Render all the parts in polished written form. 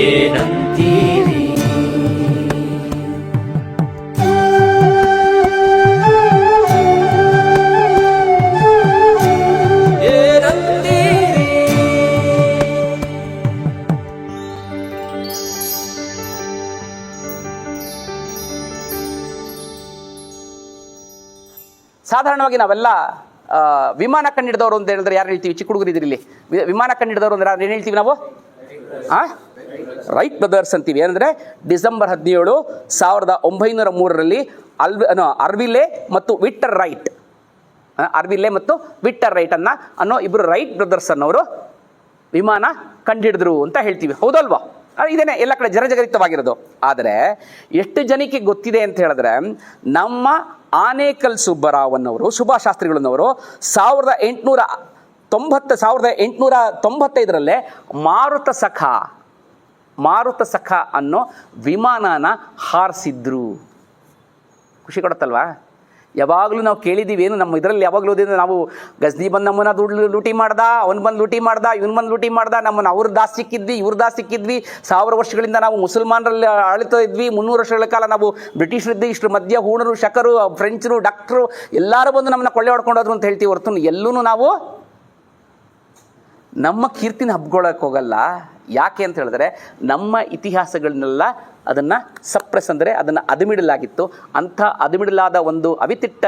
ಏನಂತೀರಿ? ಸಾಧಾರಣವಾಗಿ ನಾವೆಲ್ಲ ವಿಮಾನ ಕಂಡಿಡಿದವರು ಅಂತ ಹೇಳಿದ್ರೆ ಯಾರು ಹೇಳ್ತೀವಿ? ಚಿಕ್ಕ ಹುಡುಗರು ಇದ್ರಿ ಇಲ್ಲಿ, ವಿಮಾನ ಕಂಡಿಡಿದವರು ಅಂದ್ರೆ ಏನು ಹೇಳ್ತೀವಿ ನಾವು? ರೈಟ್ ಬ್ರದರ್ಸ್ ಅಂತೀವಿ. ಏನಂದರೆ ಡಿಸೆಂಬರ್ 17, 1903 ಅರ್ವಿಲೆ ಮತ್ತು ವಿಕ್ಟರ್ ರೈಟ್, ಅರ್ವಿಲೆ ಮತ್ತು ವಿಕ್ಟರ್ ರೈಟ್ ಅನ್ನೋ ಇಬ್ಬರು ರೈಟ್ ಬ್ರದರ್ಸ್ ಅನ್ನೋರು ವಿಮಾನ ಕಂಡಿಡಿದ್ರು ಅಂತ ಹೇಳ್ತೀವಿ. ಹೌದಲ್ವಾ? ಇದೇನೆ ಎಲ್ಲ ಕಡೆ ಜಗರಿತವಾಗಿರೋದು. ಆದರೆ ಎಷ್ಟು ಜನಕ್ಕೆ ಗೊತ್ತಿದೆ ಅಂತ ಹೇಳಿದ್ರೆ, ನಮ್ಮ ಆನೇಕಲ್ ಸುಬ್ಬರಾವನವರು, ಸುಭಾಷಾಸ್ತ್ರಿಗಳನ್ನವರು 1895 ಮಾರುತ ಸಖ ಅನ್ನೋ ವಿಮಾನನ ಹಾರಿಸಿದ್ರು. ಖುಷಿ ಕೊಡುತ್ತಲ್ವಾ? ಯಾವಾಗಲೂ ನಾವು ಕೇಳಿದ್ದೀವಿ ಏನು, ನಮ್ಮ ಇದರಲ್ಲಿ ಯಾವಾಗಲೂ ಓದಿದ್ರೆ ನಾವು ಗಜ್ನಿ ಬಂದು ನಮ್ಮನ್ನ ದುಡ್ಡು ಲೂಟಿ ಮಾಡ್ದ, ಅವ್ನು ಬಂದು ಲೂಟಿ ಮಾಡ್ದ, ಇವನು ಬಂದು ಲೂಟಿ ಮಾಡ್ದ, ನಮ್ಮನ್ನು ಅವ್ರ ದಾಸ್ ಸಿಕ್ಕಿದ್ವಿ, ಇವ್ರ ದಾಸ್ ಸಿಕ್ಕಿದ್ವಿ. 1000 ವರ್ಷಗಳಿಂದ ನಾವು ಮುಸಲ್ಮಾನರಲ್ಲಿ ಆಳ್ತಾ ಇದ್ವಿ, 300 ವರ್ಷಗಳ ಕಾಲ ನಾವು ಬ್ರಿಟಿಷರಿದ್ವಿ, ಇಷ್ಟರ ಮಧ್ಯ ಹೂಣರು, ಶಕರು, ಫ್ರೆಂಚರು, ಡಾಕ್ಟ್ರು ಎಲ್ಲರೂ ಬಂದು ನಮ್ಮನ್ನ ಕೊಳ್ಳೆ ಹೊಡ್ಕೊಂಡೋದ್ರು ಅಂತ ಹೇಳ್ತೀವಿ. ಹೊರತು ಎಲ್ಲೂ ನಾವು ನಮ್ಮ ಕೀರ್ತಿನ ಹಬ್ಗೊಳಕ್ಕೆ ಹೋಗಲ್ಲ. ಯಾಕೆ ಅಂತ ಹೇಳಿದ್ರೆ, ನಮ್ಮ ಇತಿಹಾಸಗಳನ್ನೆಲ್ಲ ಅದನ್ನು ಸಪ್ರೆಸ್ ಅಂದರೆ ಅದನ್ನು ಅದುಮಿಡಲಾಗಿತ್ತು. ಅಂಥ ಅದುಮಿಡಲಾದ ಒಂದು ಅವಿತಿಟ್ಟ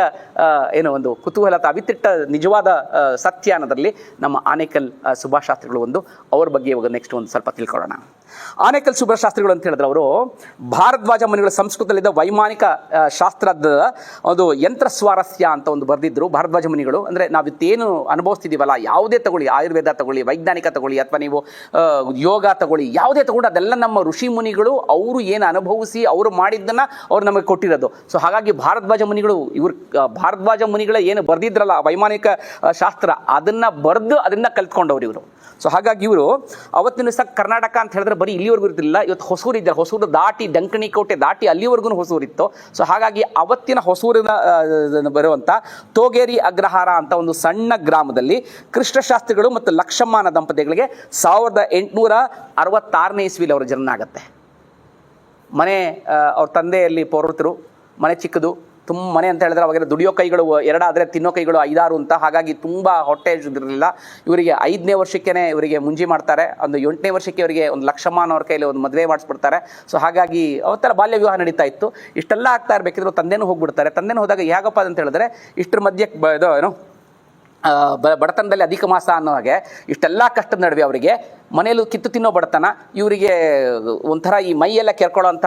ಒಂದು ಕುತೂಹಲ, ಅವಿತಿಟ್ಟ ನಿಜವಾದ ಸತ್ಯ ಅನ್ನೋದರಲ್ಲಿ ನಮ್ಮ ಆನೇಕಲ್ ಸುಭಾಷಾಸ್ತ್ರಿಗಳು ಒಂದು. ಅವ್ರ ಬಗ್ಗೆ ಇವಾಗ ನೆಕ್ಸ್ಟ್ ಒಂದು ಸ್ವಲ್ಪ ತಿಳ್ಕೊಳ್ಳೋಣ. ಆನೇಕಲ್ ಸುಭಾಷಾಸ್ತ್ರಿಗಳು ಅಂತ ಹೇಳಿದ್ರೆ, ಅವರು ಭಾರದ್ವಾಜ ಮುನಿಗಳ ಸಂಸ್ಕೃತದಲ್ಲಿದ್ದ ವೈಮಾನಿಕ ಶಾಸ್ತ್ರದ ಒಂದು ಯಂತ್ರ ಸ್ವಾರಸ್ಯ ಅಂತ ಒಂದು ಬರೆದಿದ್ರು ಭಾರದ್ವಾಜ ಮುನಿಗಳು. ಅಂದರೆ ನಾವಿತ್ತೇನು ಅನುಭವಿಸ್ತಿದ್ದೀವಲ್ಲ, ಯಾವುದೇ ತಗೊಳ್ಳಿ, ಆಯುರ್ವೇದ ತಗೊಳ್ಳಿ, ವೈಜ್ಞಾನಿಕ ತಗೊಳ್ಳಿ, ಅಥವಾ ನೀವು ಯೋಗ ತಗೊಳ್ಳಿ, ಯಾವುದೇ ತಗೊಂಡು ಅದೆಲ್ಲ ನಮ್ಮ ಋಷಿ ಮುನಿಗಳು ಅವರು ಏನು ಅನುಭವಿಸಿ ಅವರು ಮಾಡಿದ್ದನ್ನು ಅವ್ರು ನಮಗೆ ಕೊಟ್ಟಿರೋದು. ಸೊ ಹಾಗಾಗಿ ಭಾರದ್ವಾಜ ಮುನಿಗಳು, ಭಾರದ್ವಾಜ ಮುನಿಗಳ ಏನು ಬರೆದಿದ್ರಲ್ಲ ವೈಮಾನಿಕ ಶಾಸ್ತ್ರ, ಅದನ್ನು ಬರೆದು ಅದನ್ನು ಕಲ್ತ್ಕೊಂಡವ್ರು ಇವರು. ಸೊ ಹಾಗಾಗಿ ಇವರು ಅವತ್ತಿನ ದಿವಸ ಕರ್ನಾಟಕ ಅಂತ ಹೇಳಿದ್ರೆ ಬರೀ ಇಲ್ಲಿವರೆಗೂ ಇರ್ತಿಲ್ಲ. ಇವತ್ತು ಹೊಸೂರು ಇದ್ದಾರೆ, ಹೊಸೂರು ದಾಟಿ ಡೆಂಕಣಿ ಕೋಟೆ ದಾಟಿ ಅಲ್ಲಿವರೆಗೂ ಹೊಸೂರಿತ್ತು. ಸೊ ಹಾಗಾಗಿ ಅವತ್ತಿನ ಹೊಸೂರಿನ ಬರುವಂಥ ತೋಗೇರಿ ಅಗ್ರಹಾರ ಅಂತ ಒಂದು ಸಣ್ಣ ಗ್ರಾಮದಲ್ಲಿ ಕೃಷ್ಣಶಾಸ್ತ್ರಿಗಳು ಮತ್ತು ಲಕ್ಷಮ್ಮನ ದಂಪತಿಗಳಿಗೆ 1866 ಇಸ್ವಿಲಿ ಅವರ ಜನ್ಮ ಆಗುತ್ತೆ. ಮನೆ ಅವ್ರ ತಂದೆಯಲ್ಲಿ ಪೌರತರು, ಮನೆ ಚಿಕ್ಕದು, ಮನೆ ಅಂತ ಹೇಳಿದ್ರೆ ಅವಾಗ ದುಡಿಯೋ ಕೈಗಳು 2 ಆದರೆ ತಿನ್ನೋ ಕೈಗಳು 5-6 ಅಂತ. ಹಾಗಾಗಿ ತುಂಬ ಹೊಟ್ಟೆ ಇರಲಿಲ್ಲ ಇವರಿಗೆ. 5ನೇ ವರ್ಷಕ್ಕೇ ಇವರಿಗೆ ಮುಂಜಿ ಮಾಡ್ತಾರೆ. ಒಂದು 8ನೇ ವರ್ಷಕ್ಕೆ ಇವರಿಗೆ ಒಂದು ಲಕ್ಷಮ್ಮನವ್ರ ಕೈಲಿ ಒಂದು ಮದುವೆ ಮಾಡಿಸ್ಬಿಡ್ತಾರೆ. ಸೊ ಹಾಗಾಗಿ ಅವತ್ತೆಲ್ಲ ಬಾಲ್ಯ ವಿವಾಹ ನಡೀತಾ ಇತ್ತು. ಇಷ್ಟೆಲ್ಲ ಆಗ್ತಾ ಇರಬೇಕಿದ್ರು ತಂದೆನೂ ಹೋಗ್ಬಿಡ್ತಾರೆ. ತಂದೆನೂ ಹೋದಾಗ ಹೇಗಪ್ಪ ಅಂತ ಹೇಳಿದ್ರೆ, ಇಷ್ಟರ ಮಧ್ಯೆ ಬಡತನದಲ್ಲಿ ಅಧಿಕ ಮಾಸ ಅನ್ನೋ ಹಾಗೆ ಇಷ್ಟೆಲ್ಲ ಕಷ್ಟದ ನಡುವೆ ಅವರಿಗೆ ಮನೆಯಲ್ಲೂ ಕಿತ್ತು ತಿನ್ನೋ ಬಡತನ, ಇವರಿಗೆ ಒಂಥರ ಈ ಮೈಯೆಲ್ಲ ಕೆರ್ಕೊಳ್ಳೋ ಅಂಥ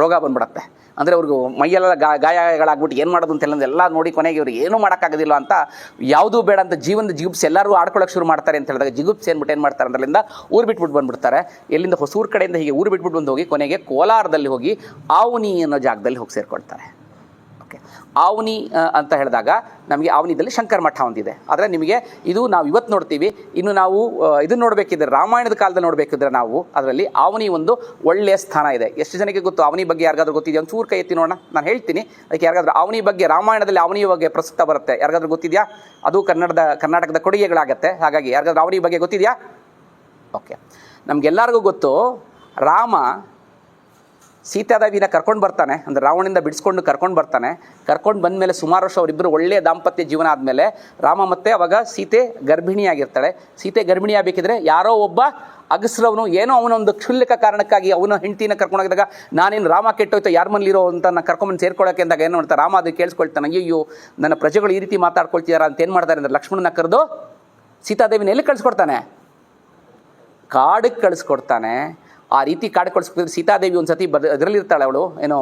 ರೋಗ ಬಂದ್ಬಿಡತ್ತೆ. ಅಂದರೆ ಅವ್ರಿಗೂ ಮೈಯೆಲ್ಲ ಗಾಯಗಳಾಗ್ಬಿಟ್ಟು ಏನು ಮಾಡೋದು ಅಂತೆಲ್ಲ ನೋಡಿ ಕೊನೆಗೆ ಇವ್ರಿಗೆ ಏನೂ ಮಾಡೋಕ್ಕಾಗೋದಿಲ್ಲ ಅಂತ, ಯಾವುದೂ ಬೇಡ ಅಂತ ಜೀವನದ ಜಿಗುಪ್ಸೆ ಎಲ್ಲರೂ ಆಡ್ಕೊಳ್ಳೋಕೆ ಶುರು ಮಾಡ್ತಾರೆ ಅಂತ ಹೇಳಿದಾಗ ಜಿಗುಪ್ಸೆ ಅಂದ್ಬಿಟ್ಟು ಏನು ಮಾಡ್ತಾರೆ ಅದರಿಂದ ಊರು ಬಿಟ್ಬಿಟ್ಟು ಬಂದುಬಿಡ್ತಾರೆ. ಎಲ್ಲಿಂದ ಹೊಸೂರು ಕಡೆಯಿಂದ ಹೀಗೆ ಊರು ಬಿಟ್ಬಿಟ್ಟು ಬಂದು ಹೋಗಿ ಕೊನೆಗೆ ಕೋಲಾರದಲ್ಲಿ ಹೋಗಿ ಆವನಿ ಅನ್ನೋ ಜಾಗದಲ್ಲಿ ಹೋಗಿ ಸೇರಿಕೊಳ್ತಾರೆ. ಆವನಿ ಅಂತ ಹೇಳಿದಾಗ ನಮಗೆ ಆವನಿದಲ್ಲಿ ಶಂಕರ ಮಠ ಒಂದಿದೆ. ಆದರೆ ನಿಮಗೆ ಇದು ನಾವು ಇವತ್ತು ನೋಡ್ತೀವಿ. ಇನ್ನು ನಾವು ಇದನ್ನು ನೋಡಬೇಕಿದ್ರೆ, ರಾಮಾಯಣದ ಕಾಲದಲ್ಲಿ ನೋಡಬೇಕಿದ್ರೆ ನಾವು ಅದರಲ್ಲಿ ಆವನಿ ಒಂದು ಒಳ್ಳೆಯ ಸ್ಥಾನ ಇದೆ. ಎಷ್ಟು ಜನಕ್ಕೆ ಗೊತ್ತು ಆವನಿ ಬಗ್ಗೆ? ಯಾರಿಗಾದ್ರೂ ಗೊತ್ತಿದೆಯಾ? ಒಂದು ಚೂರು ಕೈ ಎತ್ತಿ ನೋಡೋಣ, ನಾನು ಹೇಳ್ತೀನಿ. ಅದಕ್ಕೆ ಯಾರಿಗಾದ್ರೂ ಆವನಿ ಬಗ್ಗೆ, ರಾಮಾಯಣದಲ್ಲಿ ಆವನಿ ಬಗ್ಗೆ ಪ್ರಸ್ತುತ ಬರುತ್ತೆ, ಯಾರಿಗಾದ್ರೂ ಗೊತ್ತಿದೆಯಾ? ಅದು ಕರ್ನಾಟಕದ ಕೊಡುಗೆಗಳಾಗತ್ತೆ. ಹಾಗಾಗಿ ಯಾರಿಗಾದ್ರೂ ಆವನಿ ಬಗ್ಗೆ ಗೊತ್ತಿದೆಯಾ? ಓಕೆ, ನಮಗೆಲ್ಲರಿಗೂ ಗೊತ್ತು, ರಾಮ ಸೀತಾದೇವಿನ ಕರ್ಕೊಂಡು ಬರ್ತಾನೆ, ಅಂದರೆ ರಾವಣನಿಂದ ಬಿಡಿಸ್ಕೊಂಡು ಕರ್ಕೊಂಡು ಬರ್ತಾನೆ. ಕರ್ಕೊಂಡು ಬಂದ ಮೇಲೆ ಸುಮಾರು ವರ್ಷ ಅವರಿಬ್ಬರು ಒಳ್ಳೆಯ ದಾಂಪತ್ಯ ಜೀವನ ಆದಮೇಲೆ ರಾಮ ಮತ್ತೆ ಅವಾಗ ಸೀತೆ ಗರ್ಭಿಣಿಯಾಗಿರ್ತಾಳೆ. ಸೀತೆ ಗರ್ಭಿಣಿಯಾಗಬೇಕಿದ್ರೆ ಯಾರೋ ಒಬ್ಬ ಅಗಸ್ರವನು ಏನೋ ಅವನೊಂದು ಕ್ಷುಲ್ಲಕ ಕಾರಣಕ್ಕಾಗಿ ಅವನ ಹೆಂಡತಿನ ಕರ್ಕೊಂಡೋಗಿದಾಗ, ನಾನೇನು ರಾಮ ಕೆಟ್ಟೋಯ್ತು ಯಾರ ಮನೇಲಿರೋ ಅಂತ ನಾನು ಕರ್ಕೊಂಬಂದು ಸೇರ್ಕೊಳ್ಳೋಕೆ ಅಂದಾಗ ಏನು ಮಾಡ್ತಾರೆ, ರಾಮ ಅದು ಕೇಳಿಸ್ಕೊಳ್ತಾನೆ. ಅಯ್ಯೋ ನನ್ನ ಪ್ರಜೆಗಳು ಈ ರೀತಿ ಮಾತಾಡ್ಕೊಳ್ತಿದಾರ ಅಂತ ಏನು ಮಾಡ್ತಾರೆ ಅಂದರೆ, ಲಕ್ಷ್ಮಣನ ಕರೆದು ಸೀತಾದೇವಿನ ಎಲ್ಲಿ ಕಳಿಸ್ಕೊಡ್ತಾನೆ? ಕಾಡಿಗೆ ಕಳಿಸ್ಕೊಡ್ತಾನೆ. ಆ ರೀತಿ ಕಾಡು ಕಳಿಸ್ಕೊಟ್ಟಿದ್ರೆ ಸೀತಾದೇವಿ ಒಂದು ಸತಿ ಅದರಲ್ಲಿರ್ತಾಳೆ, ಅವಳು ಏನೋ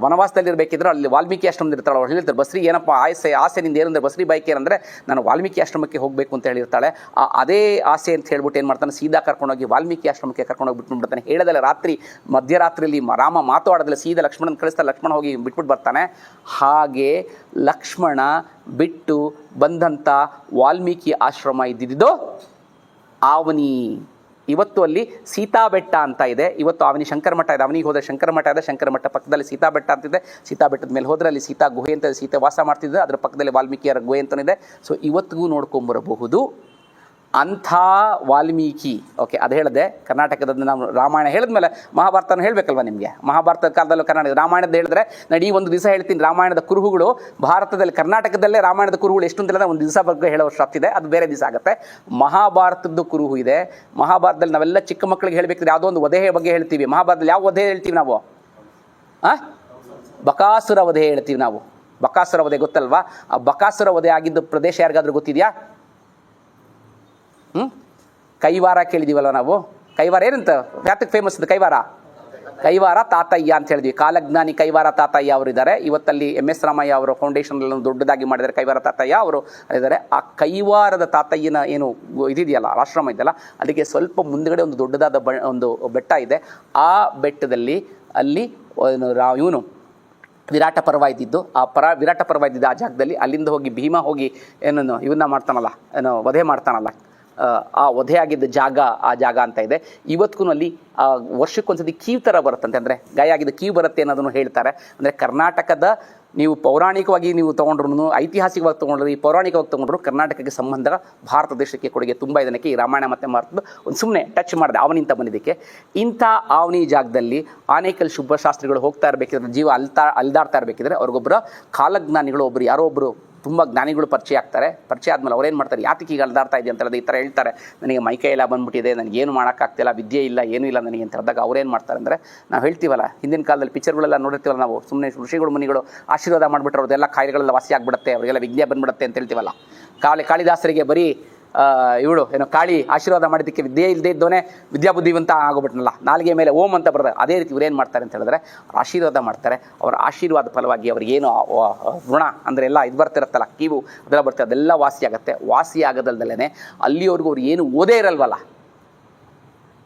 ವನವಾಸದಲ್ಲಿರಬೇಕಿದ್ರೆ ಅಲ್ಲಿ ವಾಲ್ಮೀಕಿ ಆಶ್ರಮದ ಇರ್ತಾಳೆ. ಅವಳು ಹೇಳಿರ್ತಾರೆ, ಬಸ್ರಿ ಏನಪ್ಪ ಆಸೆ ನಿಂದ ಏನಂದರೆ, ಬಸ್ರಿ ಬೈಕ್ ಏನಂದರೆ ನಾನು ವಾಲ್ಮೀಕಿ ಆಶ್ರಮಕ್ಕೆ ಹೋಗಬೇಕು ಅಂತ ಹೇಳಿರ್ತಾಳೆ. ಅದೇ ಆಸೆ ಅಂತ ಹೇಳ್ಬಿಟ್ಟು ಏನು ಮಾಡ್ತಾನೆ, ಸೀದಾ ಕರ್ಕೊಂಡೋಗಿ ವಾಲ್ಮೀಕಿ ಆಶ್ರಮಕ್ಕೆ ಕರ್ಕೊಂಡೋಗಿ ಬಿಟ್ಬಿಡ್ತಾನೆ. ಹೇಳದಲ್ಲ, ರಾತ್ರಿ ಮಧ್ಯರಾತ್ರಿಯಲ್ಲಿ ರಾಮ ಮಾತಾಡೋದಲ್ಲ, ಸೀದಾ ಲಕ್ಷ್ಮಣನ ಕಳಿಸ್ತಾರೆ. ಲಕ್ಷ್ಮಣ ಹೋಗಿ ಬಿಟ್ಬಿಟ್ಟು ಬರ್ತಾನೆ. ಹಾಗೆ ಲಕ್ಷ್ಮಣ ಬಿಟ್ಟು ಬಂದಂಥ ವಾಲ್ಮೀಕಿ ಆಶ್ರಮ ಇದ್ದಿದ್ದು ಆವನಿ. ಇವತ್ತು ಅಲ್ಲಿ ಸೀತಾ ಬೆಟ್ಟ ಅಂತ ಇದೆ. ಇವತ್ತು ಅವನಿ ಶಂಕರ ಮಠ ಇದೆ. ಅವನಿಗೆ ಹೋದರೆ ಶಂಕರ ಮಠ ಇದೆ. ಶಂಕರ ಮಠ ಪಕ್ಕದಲ್ಲಿ ಸೀತಾ ಬೆಟ್ಟ ಅಂತಿದೆ. ಸೀತಾ ಬೆಟ್ಟದ ಮೇಲೆ ಹೋದರೆ ಅಲ್ಲಿ ಸೀತಾ ಗುಹೆ ಅಂತ, ಸೀತೆ ವಾಸ ಮಾಡ್ತಿದ್ದೆ, ಅದರ ಪಕ್ಕದಲ್ಲಿ ವಾಲ್ಮೀಕಿಯರ ಗುಹೆ ಅಂತನಿದೆ. ಸೊ ಇವತ್ತಿಗೂ ನೋಡ್ಕೊಂಬರಬಹುದು. ಅಂಥ ವಾಲ್ಮೀಕಿ, ಓಕೆ, ಅದು ಹೇಳಿದೆ. ಕರ್ನಾಟಕದ ನಾವು ರಾಮಾಯಣ ಹೇಳಿದ್ಮೇಲೆ ಮಹಾಭಾರತನ ಹೇಳಬೇಕಲ್ವ ನಿಮಗೆ. ಮಹಾಭಾರತದ ಕಾಲದಲ್ಲೂ ಕರ್ನಾಟಕ ರಾಮಾಯಣದ ಹೇಳಿದ್ರೆ ನಾನು ಈ ಒಂದು ದಿವಸ ಹೇಳ್ತೀನಿ. ರಾಮಾಯಣದ ಕುರುಹುಗಳು ಭಾರತದಲ್ಲಿ, ಕರ್ನಾಟಕದಲ್ಲೇ ರಾಮಾಯಣದ ಕುರುಹುಗಳು ಎಷ್ಟು ಅಂತ ಹೇಳಿದ್ರೆ ಒಂದು ದಿವಸ ಬಗ್ಗೆ ಹೇಳೋ ಇದೆ, ಅದು ಬೇರೆ ದಿವಸ ಆಗುತ್ತೆ. ಮಹಾಭಾರತದ್ದು ಕುರುಹು ಇದೆ. ಮಹಾಭಾರತದಲ್ಲಿ ನಾವೆಲ್ಲ ಚಿಕ್ಕ ಮಕ್ಕಳಿಗೆ ಹೇಳಬೇಕಿದ್ರೆ ಯಾವುದೋ ಒಂದು ವಧೆ ಬಗ್ಗೆ ಹೇಳ್ತೀವಿ. ಮಹಾಭಾರತದಲ್ಲಿ ಯಾವ ವಧೆ ಹೇಳ್ತೀವಿ ನಾವು? ಬಕಾಸುರ ವಧೆ ಹೇಳ್ತೀವಿ ನಾವು. ಬಕಾಸುರ ವಧೆ ಗೊತ್ತಲ್ವಾ? ಆ ಬಕಾಸುರ ವಧೆ ಆಗಿದ್ದು ಪ್ರದೇಶ ಯಾರಿಗಾದ್ರೂ ಗೊತ್ತಿದೆಯಾ? ಕೈವಾರ ಕೇಳಿದೀವಲ್ಲ ನಾವು. ಕೈವಾರ ಏನಂತ ಯಾತಕ್ಕೆ ಫೇಮಸ್ ಇದೆ? ಕೈವಾರ ತಾತಯ್ಯ ಅಂತ ಹೇಳಿದ್ವಿ. ಕಾಲಜ್ಞಾನಿ ಕೈವಾರ ತಾತಯ್ಯ ಅವರು ಇದ್ದಾರೆ. ಇವತ್ತಲ್ಲಿ MS ರಾಮಯ್ಯ ಅವರು ಫೌಂಡೇಶನ್ ದೊಡ್ಡದಾಗಿ ಮಾಡಿದ್ದಾರೆ. ಕೈವಾರ ತಾತಯ್ಯ ಅವರು ಇದ್ದಾರೆ. ಆ ಕೈವಾರದ ತಾತಯ್ಯನ ಏನು ಇದಿದೆಯಲ್ಲ, ಆಶ್ರಮ ಇದೆಯಲ್ಲ, ಅದಕ್ಕೆ ಸ್ವಲ್ಪ ಮುಂದ್ಗಡೆ ಒಂದು ದೊಡ್ಡದಾದ ಒಂದು ಬೆಟ್ಟ ಇದೆ. ಆ ಬೆಟ್ಟದಲ್ಲಿ ಅಲ್ಲಿ ಇವನು ವಿರಾಟ ಪರ್ವ ಇದ್ದಿದ್ದು, ವಿರಾಟ ಪರ್ವ ಇದ್ದಿದ್ದು ಆ ಜಾಗದಲ್ಲಿ. ಅಲ್ಲಿಂದ ಹೋಗಿ ಭೀಮ ಹೋಗಿ ಏನನ್ನು ಇವನ್ನ ಮಾಡ್ತಾನಲ್ಲ, ವಧೆ ಮಾಡ್ತಾನಲ್ಲ, ಆ ವಧೆ ಆಗಿದ್ದ ಜಾಗ ಆ ಜಾಗ ಅಂತ ಇದೆ. ಇವತ್ತಿಗೂ ಅಲ್ಲಿ ವರ್ಷಕ್ಕೊಂದ್ಸತಿ ಕೀವು ಥರ ಬರುತ್ತಂತೆ, ಅಂದರೆ ಗಾಯ ಆಗಿದ್ದ ಕೀವು ಬರುತ್ತೆ ಅನ್ನೋದನ್ನು ಹೇಳ್ತಾರೆ. ಅಂದರೆ ಕರ್ನಾಟಕದ ನೀವು ಪೌರಾಣಿಕವಾಗಿ ನೀವು ತೊಗೊಂಡ್ರು, ಐತಿಹಾಸಿಕವಾಗಿ ತೊಗೊಂಡ್ರು, ಈ ಪೌರಾಣಿಕವಾಗಿ ತೊಗೊಂಡ್ರು, ಕರ್ನಾಟಕಕ್ಕೆ ಸಂಬಂಧ ಭಾರತ ದೇಶಕ್ಕೆ ಕೊಡುಗೆ ತುಂಬ ಇದಕ್ಕೆ. ಈ ರಾಮಾಯಣ ಮತ್ತು ಭಾರತದ ಒಂದು ಸುಮ್ಮನೆ ಟಚ್ ಮಾಡಿದೆ ಅವನಿಂತ ಬಂದಿದ್ದಕ್ಕೆ. ಇಂಥ ಅವನಿ ಜಾಗದಲ್ಲಿ ಆನೇಕಲ್ ಶುಭಶಾಸ್ತ್ರಿಗಳು ಹೋಗ್ತಾ ಇರಬೇಕಿದ್ರೆ, ಜೀವ ಅಲ್ದಾಡ್ತಾ ಇರಬೇಕಿದ್ರೆ, ಅವ್ರಿಗೊಬ್ಬರು ಕಾಲಜ್ಞಾನಿಗಳು, ಒಬ್ಬರು ಯಾರೋ ಒಬ್ಬರು ತುಂಬ ಜ್ಞಾನಿಗಳು ಪರಿಚಯ ಆಗ್ತಾರೆ. ಪರಿಚಯ ಆದಮೇಲೆ ಅವ್ರೇನು ಮಾಡ್ತಾರೆ, ಯಾತಕ್ಕೆ ಈಗ ಅಲ್ದಾಡ್ತಾ ಇದೆ ಅಂತ ಹೇಳಿದ್ರೆ ಈ ಥರ ಹೇಳ್ತಾರೆ, ನನಗೆ ಮೈಕೈ ಎಲ್ಲ ಬಂದುಬಿಟ್ಟಿದೆ, ನನಗೇನು ಮಾಡೋಕ್ಕಾಗ್ತಿಲ್ಲ, ವಿದ್ಯೆ ಇಲ್ಲ, ಏನೂ ಇಲ್ಲ ನನಗೆ ಅಂತ ಹೇಳಿದಾಗ ಅವ್ರೇನು ಮಾಡ್ತಾರೆ ಅಂದರೆ, ನಾವು ಹೇಳ್ತೀವಲ್ಲ ಹಿಂದಿನ ಕಾಲದಲ್ಲಿ ಪಿಕ್ಚರ್ಗಳೆಲ್ಲ ನೋಡಿರ್ತೀವಲ್ಲ ನಾವು, ಸುಮ್ಮನೆ ಋಷಿಗಳು ಮುನಿಗಳು ಆಶೀರ್ವಾದ ಮಾಡಿಬಿಟ್ರೆ ಅವ್ರದ್ದೆಲ್ಲ ಕಾಯಿಲೆಗಳೆಲ್ಲ ವಾಸಿ ಆಗಿಬಿಡುತ್ತೆ, ಅವರಿಗೆಲ್ಲ ವಿದ್ಯೆ ಬಂದುಬಿಡುತ್ತೆ ಅಂತ ಹೇಳ್ತೀವಲ್ಲ. ಕಾಳಿದಾಸರಿಗೆ ಬರೀ ಇವಳು ಏನೋ ಕಾಳಿ ಆಶೀರ್ವಾದ ಮಾಡಿದ್ದಕ್ಕೆ ವಿದ್ಯೆ ಇಲ್ಲದೆ ಇದ್ದೋನೇ ವಿದ್ಯಾಬುದ್ಧಿವಂತ ಆಗೋಗ್ಬಿಟ್ನಲ್ಲ, ನಾಲಿಗೆ ಮೇಲೆ ಓಂ ಅಂತ ಬರ್ತದೆ. ಅದೇ ರೀತಿ ಇವ್ರು ಏನು ಮಾಡ್ತಾರೆ ಅಂತ ಹೇಳಿದ್ರೆ ಆಶೀರ್ವಾದ ಮಾಡ್ತಾರೆ. ಅವರ ಆಶೀರ್ವಾದ ಫಲವಾಗಿ ಅವ್ರಿಗೇನು ಋಣ ಅಂದರೆ ಎಲ್ಲ ಇದು ಬರ್ತಿರತ್ತಲ್ಲ, ಕೀವು ಅದೆಲ್ಲ ಬರ್ತದೆ, ಅದೆಲ್ಲ ವಾಸಿ ಆಗುತ್ತೆ. ವಾಸಿ ಆಗೋದಲ್ದಲ್ಲೇ ಅಲ್ಲಿವರೆಗೂ ಅವ್ರು ಏನು ಓದೇ ಇರಲ್ವಲ್ಲ,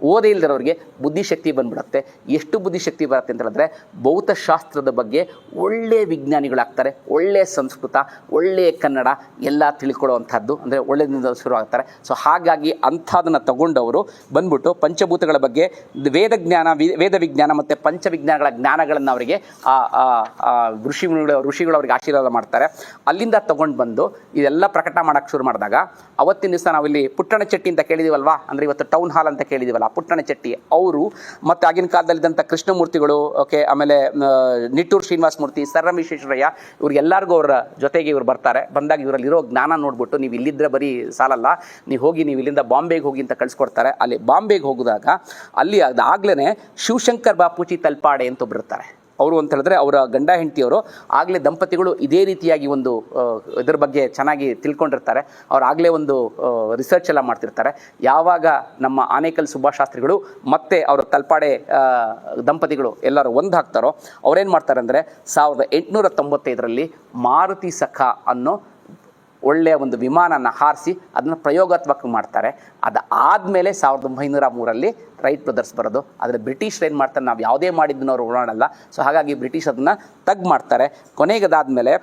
ಓದೇ ಇಲ್ದಿರೋರಿಗೆ ಬುದ್ಧಿಶಕ್ತಿ ಬಂದ್ಬಿಡುತ್ತೆ. ಎಷ್ಟು ಬುದ್ಧಿಶಕ್ತಿ ಬರುತ್ತೆ ಅಂತ ಹೇಳಿದ್ರೆ ಭೌತಶಾಸ್ತ್ರದ ಬಗ್ಗೆ ಒಳ್ಳೆಯ ವಿಜ್ಞಾನಿಗಳಾಗ್ತಾರೆ. ಒಳ್ಳೆಯ ಸಂಸ್ಕೃತ, ಒಳ್ಳೆಯ ಕನ್ನಡ ಎಲ್ಲ ತಿಳ್ಕೊಳ್ಳೋವಂಥದ್ದು, ಅಂದರೆ ಒಳ್ಳೆಯದಿಂದ ಶುರು ಆಗ್ತಾರೆ. ಸೊ ಹಾಗಾಗಿ ಅಂಥದನ್ನು ತಗೊಂಡವರು ಬಂದ್ಬಿಟ್ಟು ಪಂಚಭೂತಗಳ ಬಗ್ಗೆ ವೇದ ವಿಜ್ಞಾನ ಮತ್ತು ಪಂಚವಿಜ್ಞಾನಗಳ ಜ್ಞಾನಗಳನ್ನು ಅವರಿಗೆ ಋಷಿಗಳು ಅವರಿಗೆ ಆಶೀರ್ವಾದ ಮಾಡ್ತಾರೆ. ಅಲ್ಲಿಂದ ತೊಗೊಂಡು ಬಂದು ಇದೆಲ್ಲ ಪ್ರಕಟ ಮಾಡೋಕ್ಕೆ ಶುರು ಮಾಡಿದಾಗ ಅವತ್ತಿನ ದಿವಸ ನಾವಿಲ್ಲಿ ಪುಟ್ಟಣ ಚೆಟ್ಟಿ ಅಂತ ಕೇಳಿದ್ದೀವಲ್ವಾ, ಅಂದರೆ ಇವತ್ತು ಟೌನ್ ಹಾಲ್ ಅಂತ ಕೇಳಿದ್ದೀವಲ್ಲ, ಪುಟ್ಟಣ ಚೆಟ್ಟಿ ಅವರು ಮತ್ತು ಆಗಿನ ಕಾಲದಲ್ಲಿದ್ದಂಥ ಕೃಷ್ಣಮೂರ್ತಿಗಳು, ಓಕೆ, ಆಮೇಲೆ ನಿಟ್ಟೂರು ಶ್ರೀನಿವಾಸ ಮೂರ್ತಿ, ಸರ್ ಎಂ ವಿಶ್ವೇಶ್ವರಯ್ಯ, ಇವ್ರಿಗೆಲ್ಲರಿಗೂ ಅವರ ಜೊತೆಗೆ ಇವ್ರು ಬರ್ತಾರೆ. ಬಂದಾಗ ಇವರಲ್ಲಿರೋ ಜ್ಞಾನ ನೋಡ್ಬಿಟ್ಟು ನೀವು ಇಲ್ಲಿದ್ದರೆ ಬರೀ ಸಾಲಲ್ಲ, ನೀವು ಇಲ್ಲಿಂದ ಬಾಂಬೆಗೆ ಹೋಗಿ ಅಂತ ಕಳಿಸ್ಕೊಡ್ತಾರೆ. ಅಲ್ಲಿ ಬಾಂಬೆಗೆ ಹೋಗಿದಾಗ ಅಲ್ಲಿ ಅದಾಗಲೇ ಶಿವಶಂಕರ್ ಬಾಪೂಜಿ ತಲ್ಪಾಡೆ ಅಂತ ಒಬ್ರು ಇರ್ತಾರೆ. ಅವರು ಅಂತ ಹೇಳಿದ್ರೆ ಅವರ ಗಂಡ ಹೆಂಡತಿಯವರು ಆಗಲೇ ದಂಪತಿಗಳು ಇದೇ ರೀತಿಯಾಗಿ ಒಂದು ಇದರ ಬಗ್ಗೆ ಚೆನ್ನಾಗಿ ತಿಳ್ಕೊಂಡಿರ್ತಾರೆ. ಅವ್ರು ಆಗಲೇ ಒಂದು ರಿಸರ್ಚ್ ಎಲ್ಲ ಮಾಡ್ತಿರ್ತಾರೆ. ಯಾವಾಗ ನಮ್ಮ ಆನೇಕಲ್ ಸುಭಾಷಾಸ್ತ್ರಿಗಳು ಮತ್ತು ಅವರ ತಲ್ಪಾಡೆ ದಂಪತಿಗಳು ಎಲ್ಲರೂ ಒಂದು ಹಾಕ್ತಾರೋ, ಅವ್ರೇನು ಮಾಡ್ತಾರೆ ಅಂದರೆ 1895ರಲ್ಲಿ ಮಾರುತಿ ಸಖ ಅನ್ನೋ ಒಳ್ಳೆಯ ಒಂದು ವಿಮಾನನ ಹಾರಿಸಿ ಅದನ್ನು ಪ್ರಯೋಗಾತ್ಮಕ ಮಾಡ್ತಾರೆ. ಅದಾದಮೇಲೆ 1903ರಲ್ಲಿ ರೈಟ್ ಬ್ರದರ್ಸ್ ಬರೋದು. ಆದರೆ ಬ್ರಿಟಿಷರು ಏನು ಮಾಡ್ತಾರೆ, ನಾವು ಯಾವುದೇ ಮಾಡಿದ್ದನ್ನು ಅವರು ಓಡಾಡಲ್ಲ. ಸೊ ಹಾಗಾಗಿ ಬ್ರಿಟಿಷ್ ಅದನ್ನು ತಗ್ ಮಾಡ್ತಾರೆ. ಕೊನೆಗದಾದಮೇಲೆ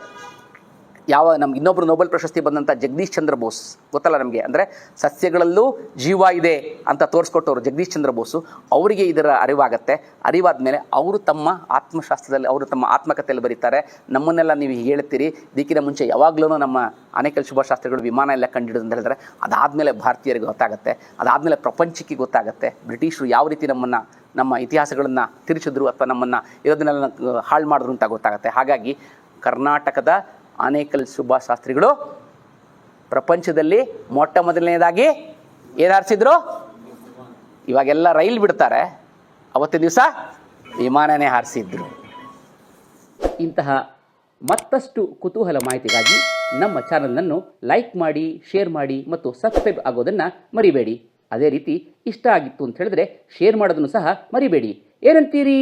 ಯಾವಾಗ ನಮ್ಗೆ ಇನ್ನೊಬ್ಬರು ನೊಬೆಲ್ ಪ್ರಶಸ್ತಿ ಬಂದಂಥ ಜಗದೀಶ್ ಚಂದ್ರ ಬೋಸ್ ಗೊತ್ತಲ್ಲ ನಮಗೆ, ಅಂದರೆ ಸಸ್ಯಗಳಲ್ಲೂ ಜೀವ ಇದೆ ಅಂತ ತೋರಿಸ್ಕೊಟ್ಟವರು ಜಗದೀಶ್ ಚಂದ್ರ ಬೋಸು. ಅವರಿಗೆ ಇದರ ಅರಿವಾಗುತ್ತೆ. ಅರಿವಾದ ಮೇಲೆ ಅವರು ತಮ್ಮ ಆತ್ಮಶಾಸ್ತ್ರದಲ್ಲಿ, ಅವರು ತಮ್ಮ ಆತ್ಮಕಥೆಯಲ್ಲಿ ಬರೀತಾರೆ, ನಮ್ಮನ್ನೆಲ್ಲ ನೀವು ಹೇಳ್ತೀರಿ, ಇದಕ್ಕಿಂತ ಮುಂಚೆ ಯಾವಾಗಲೂ ನಮ್ಮ ಆನೇಕಲ್ ಶುಭಶಾಸ್ತ್ರಿಗಳು ವಿಮಾನ ಎಲ್ಲ ಕಂಡಿಡಿದು ಅಂತ ಹೇಳಿದ್ರೆ ಅದಾದಮೇಲೆ ಭಾರತೀಯರಿಗೆ ಗೊತ್ತಾಗುತ್ತೆ. ಅದಾದಮೇಲೆ ಪ್ರಪಂಚಕ್ಕೆ ಗೊತ್ತಾಗುತ್ತೆ ಬ್ರಿಟಿಷರು ಯಾವ ರೀತಿ ನಮ್ಮ ಇತಿಹಾಸಗಳನ್ನು ತಿರುಚಿದ್ರು ಅಥವಾ ನಮ್ಮನ್ನು ಇರೋದನ್ನೆಲ್ಲ ಹಾಳು ಮಾಡಿದ್ರು ಅಂತ ಗೊತ್ತಾಗುತ್ತೆ. ಹಾಗಾಗಿ ಕರ್ನಾಟಕದ ಆನೇಕಲ್ ಸುಭಾಷಾಸ್ತ್ರಿಗಳು ಪ್ರಪಂಚದಲ್ಲಿ ಮೊಟ್ಟ ಮೊದಲನೇದಾಗಿ ಏನು ಹಾರಿಸಿದ್ರು? ಇವಾಗೆಲ್ಲ ರೈಲ್ ಬಿಡ್ತಾರೆ, ಅವತ್ತಿನ ದಿವಸ ವಿಮಾನನೇ ಹಾರಿಸಿದ್ರು. ಇಂತಹ ಮತ್ತಷ್ಟು ಕುತೂಹಲ ಮಾಹಿತಿಗಾಗಿ ನಮ್ಮ ಚಾನಲನ್ನು ಲೈಕ್ ಮಾಡಿ, ಶೇರ್ ಮಾಡಿ ಮತ್ತು ಸಬ್ಸ್ಕ್ರೈಬ್ ಆಗೋದನ್ನು ಮರಿಬೇಡಿ. ಅದೇ ರೀತಿ ಇಷ್ಟ ಆಗಿತ್ತು ಅಂತ ಹೇಳಿದ್ರೆ ಶೇರ್ ಮಾಡೋದನ್ನು ಸಹ ಮರಿಬೇಡಿ. ಏನಂತೀರಿ?